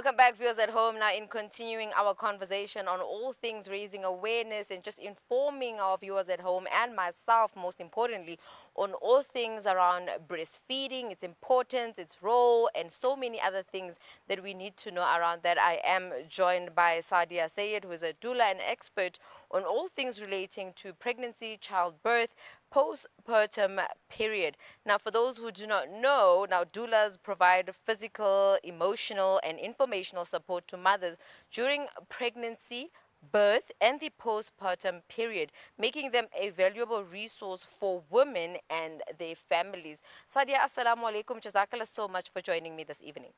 Welcome back, viewers at home. Now, in continuing our conversation on all things raising awareness and just informing our viewers at home and myself, most importantly, on all things around breastfeeding, its importance, its role, and so many other things that we need to know around that. I am joined by Sadiyah Sayed, who is a doula and expert on all things relating to pregnancy, childbirth, postpartum period. Now, for those who do not know, now doulas provide physical, emotional, and informational support to mothers during pregnancy, birth, and the postpartum period, making them a valuable resource for women and their families. Sadia, assalamu alaikum. Jazakallah so much for joining me this evening.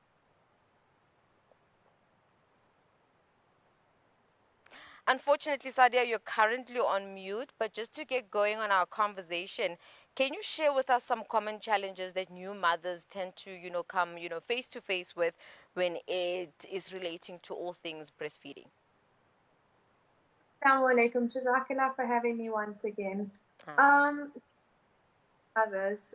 Unfortunately, Sadia, you're currently on mute, but just to get going on our conversation, can you share with us some common challenges that new mothers tend to, come, face to face with when it is relating to all things breastfeeding? Assalamu alaikum. Jazakallah for having me once again. Others,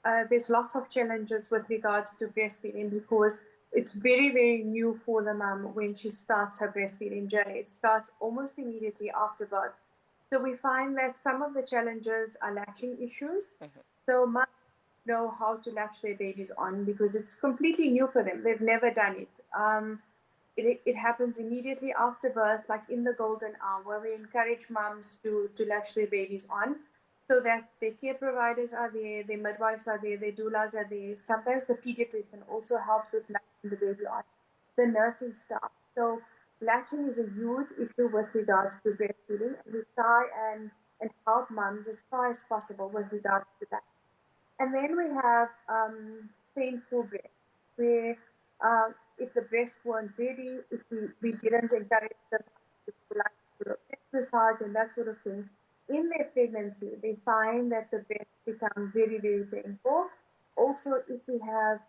there's lots of challenges with regards to breastfeeding because it's very, very new for the mum when she starts her breastfeeding journey. It starts almost immediately after birth. So we find that some of the challenges are latching issues. So mums know how to latch their babies on because it's completely new for them. They've never done it. It happens immediately after birth, like in the golden hour. We encourage mums to latch their babies on so that their care providers are there, their midwives are there, their doulas are there. Sometimes the pediatrician also helps with latching the baby on, the nursing staff. So latching is a huge issue with regards to breastfeeding. We try and help mums as far as possible with regards to that. And then we have painful breast, where if the breasts weren't ready, if we didn't encourage them to like exercise and that sort of thing, in their pregnancy, they find that the breasts become very, very painful. Also, if we have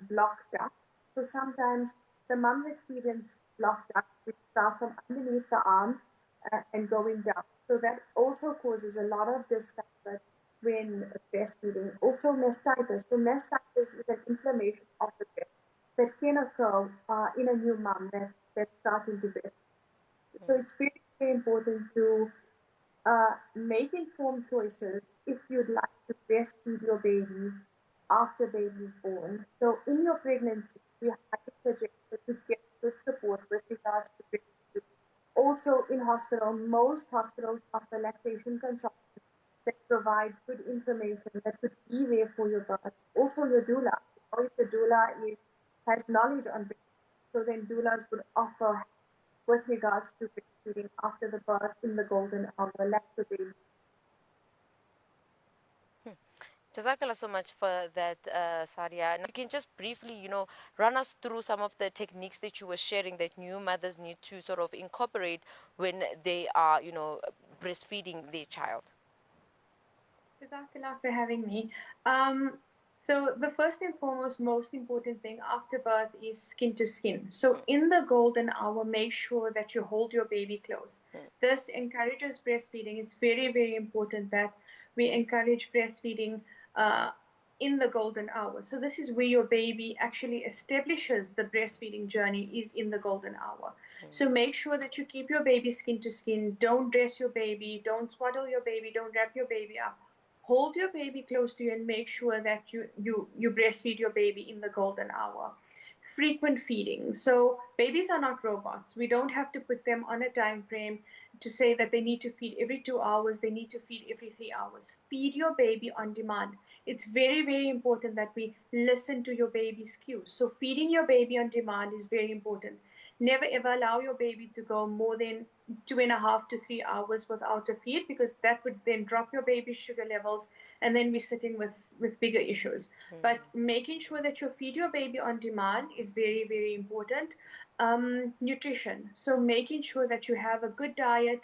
blocked ducts, so sometimes the mums experience blocked ducts which start from underneath the arm and going down. So that also causes a lot of discomfort when breastfeeding. Also mastitis. So mastitis is an inflammation of the breast that can occur in a new mom that's starting to breastfeed. So it's very, very important to make informed choices if you'd like to breastfeed your baby after baby is born. So in your pregnancy, we highly suggest that you get good support with regards to breastfeeding. Also in hospital, most hospitals offer lactation consultants that provide good information that could be there for your birth. Also your doula, or if the doula has knowledge on breastfeeding, so then doulas would offer with regards to breastfeeding after the birth in the golden hour, lactation. Jazakallah so much for that, Sadia. Now, you can just briefly, run us through some of the techniques that you were sharing that new mothers need to sort of incorporate when they are, breastfeeding their child. Jazakallah for having me. So the first and foremost, most important thing after birth is skin to skin. So in the golden hour, make sure that you hold your baby close. This encourages breastfeeding. It's very, very important that we encourage breastfeeding in the golden hour. So this is where your baby actually establishes the breastfeeding journey is in the golden hour. So make sure that you keep your baby skin to skin. Don't dress your baby. Don't swaddle your baby. Don't wrap your baby up. Hold your baby close to you and make sure that you breastfeed your baby in the golden hour. Frequent feeding. So babies are not robots. We don't have to put them on a time frame to say that they need to feed every 2 hours, they need to feed every 3 hours. Feed your baby on demand. It's very, very important that we listen to your baby's cues. So feeding your baby on demand is very important. Never ever allow your baby to go more than 2.5 to 3 hours without a feed, because that would then drop your baby's sugar levels and then be sitting with bigger issues. But making sure that you feed your baby on demand is very, very important. Nutrition. So making sure that you have a good diet,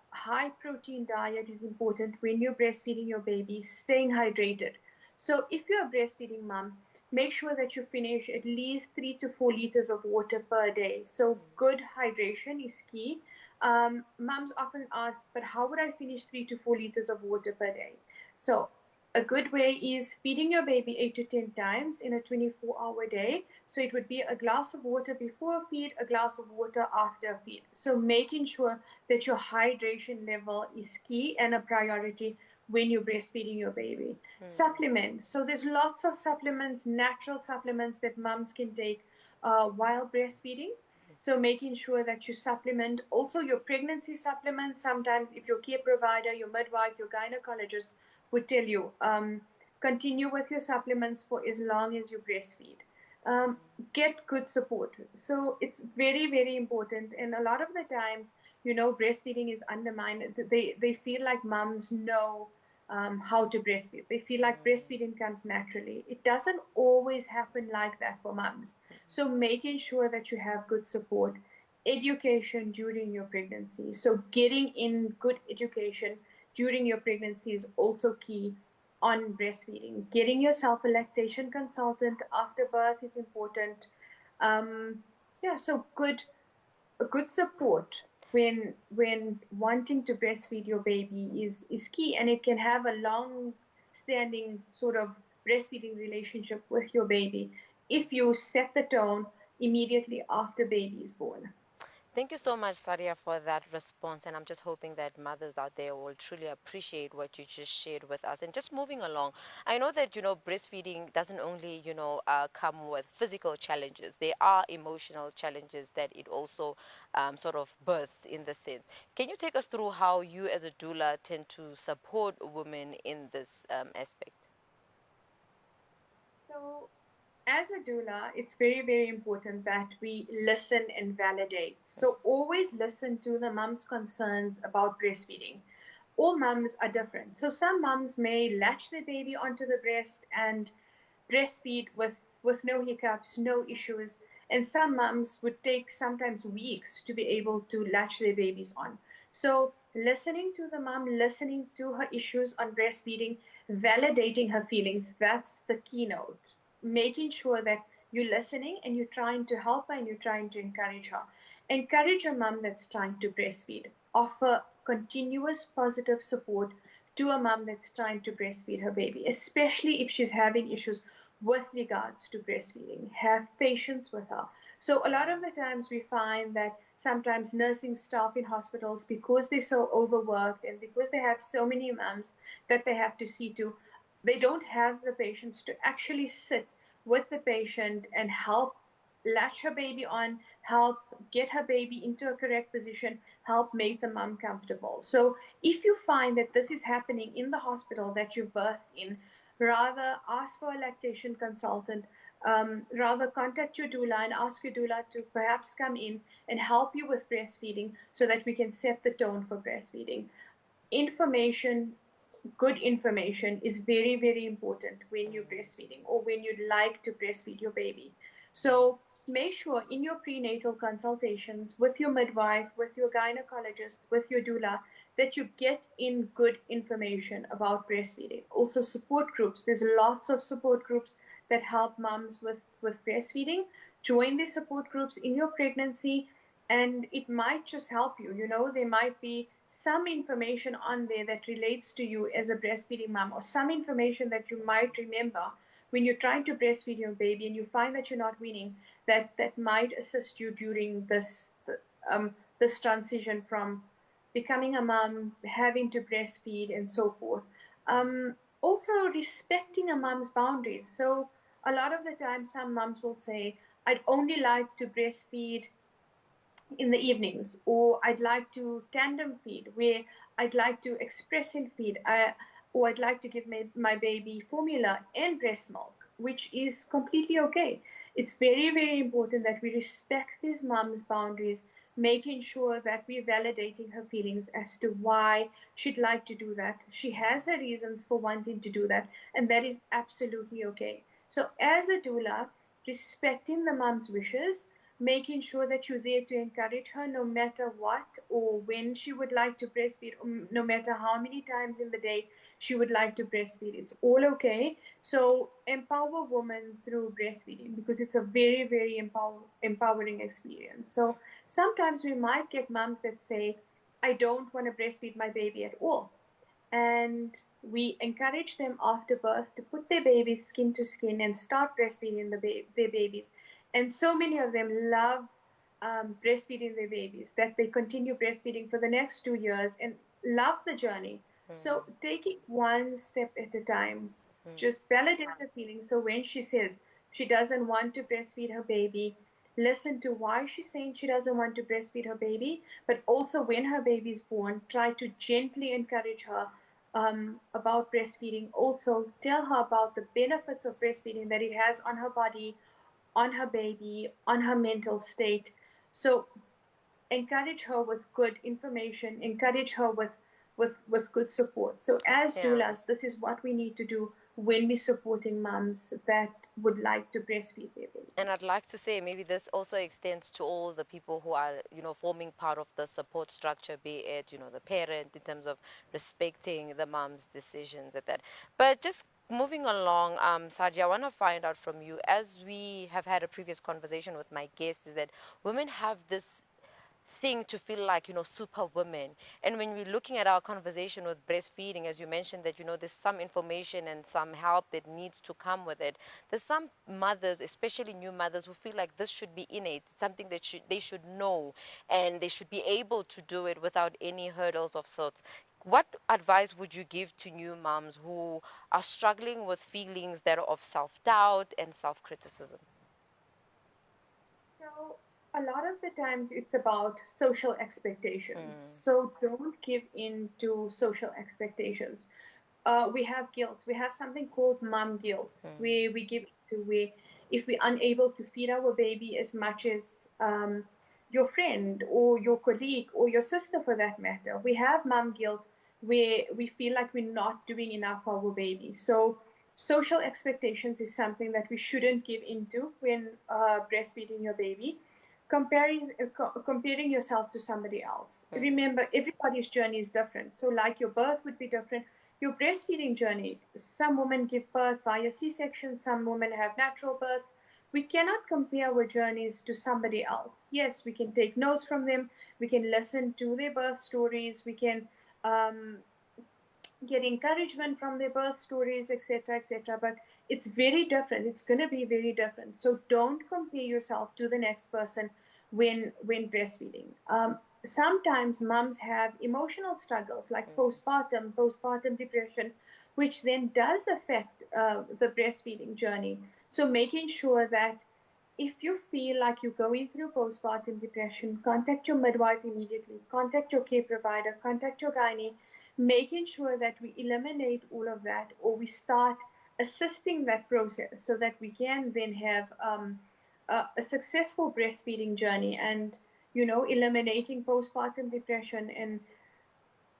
high protein diet is important when you're breastfeeding your baby, staying hydrated. So if you're a breastfeeding mom, make sure that you finish at least 3 to 4 liters of water per day. So good hydration is key. Moms often ask, but how would I finish 3 to 4 liters of water per day? So A good way is feeding your baby 8 to 10 times in a 24-hour day. So it would be a glass of water before a feed, a glass of water after a feed. So making sure that your hydration level is key and a priority when you're breastfeeding your baby. Supplement. So there's lots of supplements, natural supplements that moms can take while breastfeeding. So making sure that you supplement also your pregnancy supplements. Sometimes if your care provider, your midwife, your gynecologist would tell you, continue with your supplements for as long as you breastfeed. Um, get good support. So it's very, very important. And a lot of the times, breastfeeding is undermined. They feel like moms know how to breastfeed. They feel like breastfeeding comes naturally. It doesn't always happen like that for moms. So making sure that you have good support, education during your pregnancy. So getting in good education during your pregnancy is also key on breastfeeding. Getting yourself a lactation consultant after birth is important. Um, yeah, so good support when wanting to breastfeed your baby is key, and it can have a long standing sort of breastfeeding relationship with your baby if you set the tone immediately after baby is born. Thank you so much, Sadia, for that response. And I'm just hoping that mothers out there will truly appreciate what you just shared with us. And just moving along, I know that, breastfeeding doesn't only, come with physical challenges. There are emotional challenges that it also sort of births in the sense. Can you take us through how you as a doula tend to support women in this aspect? So as a doula, it's very, very important that we listen and validate. So always listen to the mom's concerns about breastfeeding. All mums are different. So some mums may latch their baby onto the breast and breastfeed with no hiccups, no issues. And some mums would take sometimes weeks to be able to latch their babies on. So listening to the mom, listening to her issues on breastfeeding, validating her feelings, that's the keynote. Making sure that you're listening and you're trying to help her and you're trying to encourage her. Encourage a mom that's trying to breastfeed. Offer continuous positive support to a mom that's trying to breastfeed her baby, especially if she's having issues with regards to breastfeeding. Have patience with her. So, a lot of the times we find that sometimes nursing staff in hospitals, because they're so overworked and because they have so many moms that they have to see to, they don't have the patience to actually sit with the patient and help latch her baby on, help get her baby into a correct position, help make the mom comfortable. So if you find that this is happening in the hospital that you birthed in, rather ask for a lactation consultant. Rather contact your doula and ask your doula to perhaps come in and help you with breastfeeding so that we can set the tone for breastfeeding. Information, good information is very, very important when you're breastfeeding or when you'd like to breastfeed your baby. So make sure in your prenatal consultations with your midwife, with your gynecologist, with your doula, that you get in good information about breastfeeding. Also, support groups. There's lots of support groups that help moms with breastfeeding. Join the support groups in your pregnancy, and it might just help you. There might be some information on there that relates to you as a breastfeeding mom, or some information that you might remember when you're trying to breastfeed your baby and you find that you're not weaning, that might assist you during this transition from becoming a mom, having to breastfeed, and so forth. Also, respecting a mom's boundaries. So a lot of the time, some moms will say, I'd only like to breastfeed in the evenings, or I'd like to tandem feed, where I'd like to express and feed, or I'd like to give my baby formula and breast milk, which is completely okay. It's very, very important that we respect these moms' boundaries, making sure that we're validating her feelings as to why she'd like to do that. She has her reasons for wanting to do that, and that is absolutely okay. So, as a doula, respecting the mom's wishes, making sure that you're there to encourage her no matter what or when she would like to breastfeed, no matter how many times in the day she would like to breastfeed. It's all okay. So empower women through breastfeeding because it's a very, very empowering experience. So sometimes we might get moms that say, I don't want to breastfeed my baby at all. and we encourage them after birth to put their babies skin to skin and start breastfeeding their babies. And so many of them love breastfeeding their babies that they continue breastfeeding for the next 2 years and love the journey. So take it one step at a time. Just validate the feeling. So when she says she doesn't want to breastfeed her baby, listen to why she's saying she doesn't want to breastfeed her baby, but also when her baby is born, try to gently encourage her about breastfeeding. Also, tell her about the benefits of breastfeeding that it has on her body, on her baby, on her mental state. So, encourage her with good information, encourage her with good support. So, as Yeah. doulas, this is what we need to do when we're supporting moms that would like to breastfeed their And babies. I'd like to say maybe this also extends to all the people who are, forming part of the support structure, be it, the parent, in terms of respecting the mom's decisions at that. But just moving along, Saji, I want to find out from you, as we have had a previous conversation with my guest, is that women have this thing to feel like, super women. And when we're looking at our conversation with breastfeeding, as you mentioned, that, there's some information and some help that needs to come with it. There's some mothers, especially new mothers, who feel like this should be innate, something that they should know, and they should be able to do it without any hurdles of sorts. What advice would you give to new moms who are struggling with feelings that are of self-doubt and self-criticism? So, a lot of the times it's about social expectations. Mm, So, don't give in to social expectations. We have guilt. We have something called mom guilt, where we give to where if we're unable to feed our baby as much as your friend or your colleague or your sister for that matter, we have mom guilt where we feel like we're not doing enough for our baby. So social expectations is something that we shouldn't give into when breastfeeding your baby. Comparing yourself to somebody else. Remember, everybody's journey is different. So, like your birth would be different, your breastfeeding journey. Some women give birth via C-section. Some women have natural birth. We cannot compare our journeys to somebody else. Yes, we can take notes from them. We can listen to their birth stories. We can um, get encouragement from their birth stories, etc., etc. But it's very different. It's going to be very different. So don't compare yourself to the next person when breastfeeding. Sometimes moms have emotional struggles like postpartum depression, which then does affect the breastfeeding journey. So making sure that if you feel like you're going through postpartum depression, contact your midwife immediately, contact your care provider, contact your gynae, making sure that we eliminate all of that or we start assisting that process so that we can then have a successful breastfeeding journey and eliminating postpartum depression and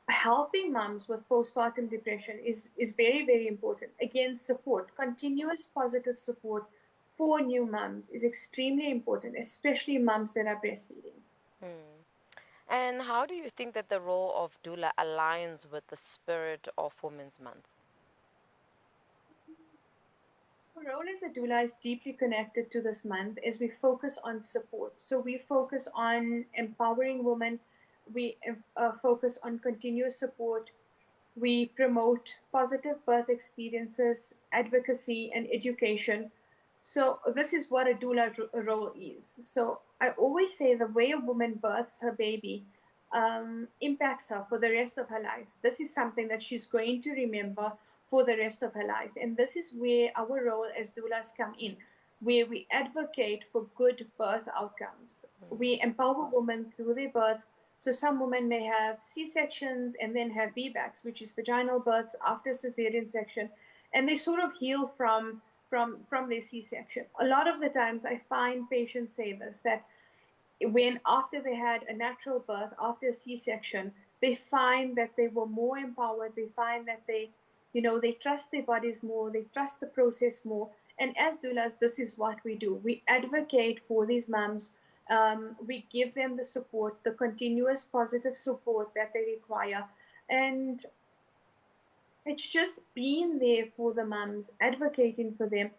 helping moms with postpartum depression is very very important. Again, support, continuous positive support for new moms is extremely important, especially moms that are breastfeeding. mm. And how do you think that the role of doula aligns with the spirit of Women's Month? Our role as a doula is deeply connected to this month as we focus on support. So we focus on empowering women, we focus on continuous support, we promote positive birth experiences, advocacy, and education. So, this is what a doula role is. So, I always say the way a woman births her baby impacts her for the rest of her life. This is something that she's going to remember for the rest of her life. And this is where our role as doulas come in, where we advocate for good birth outcomes. We empower women through their birth. So some women may have C-sections and then have VBACs, which is vaginal births after cesarean section, and they sort of heal from their C-section. A lot of the times, I find patients say this that when after they had a natural birth, after a C-section, they find that they were more empowered. They find that they trust their bodies more. They trust the process more. And as doulas, this is what we do. We advocate for these moms. We give them the support, the continuous positive support that they require, and it's just being there for the moms, advocating for them,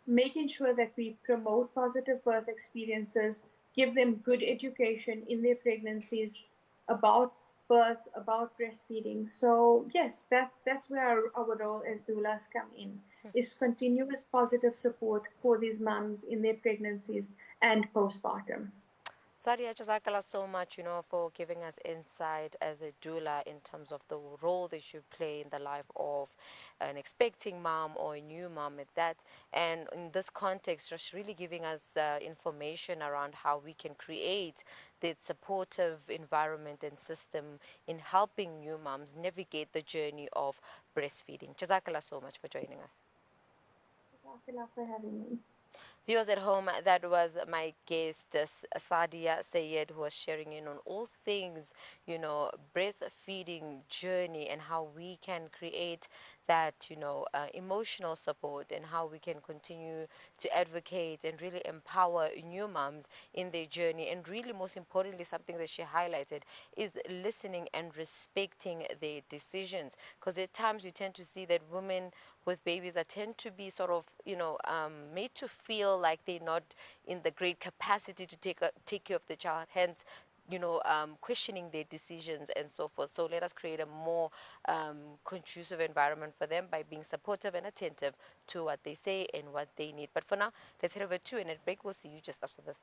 making sure that we promote positive birth experiences, give them good education in their pregnancies about birth, about breastfeeding. So yes, that's where our role as doulas come in, is continuous positive support for these mums in their pregnancies and postpartum. Sadia, Jazakallah so much, for giving us insight as a doula in terms of the role that you play in the life of an expecting mom or a new mom at that. And in this context, just really giving us information around how we can create the supportive environment and system in helping new moms navigate the journey of breastfeeding. Jazakallah so much for joining us. Thank for having me. Viewers at home, that was my guest, Sadiyah Sayed, who was sharing in on all things, breastfeeding journey and how we can create that, emotional support and how we can continue to advocate and really empower new moms in their journey. And really, most importantly, something that she highlighted is listening and respecting their decisions. Because at times you tend to see that women with babies that tend to be sort of, made to feel like they're not in the great capacity to take care of the child, hence, questioning their decisions and so forth. So let us create a more conducive environment for them by being supportive and attentive to what they say and what they need. But for now, let's head over to a net break. We'll see you just after this.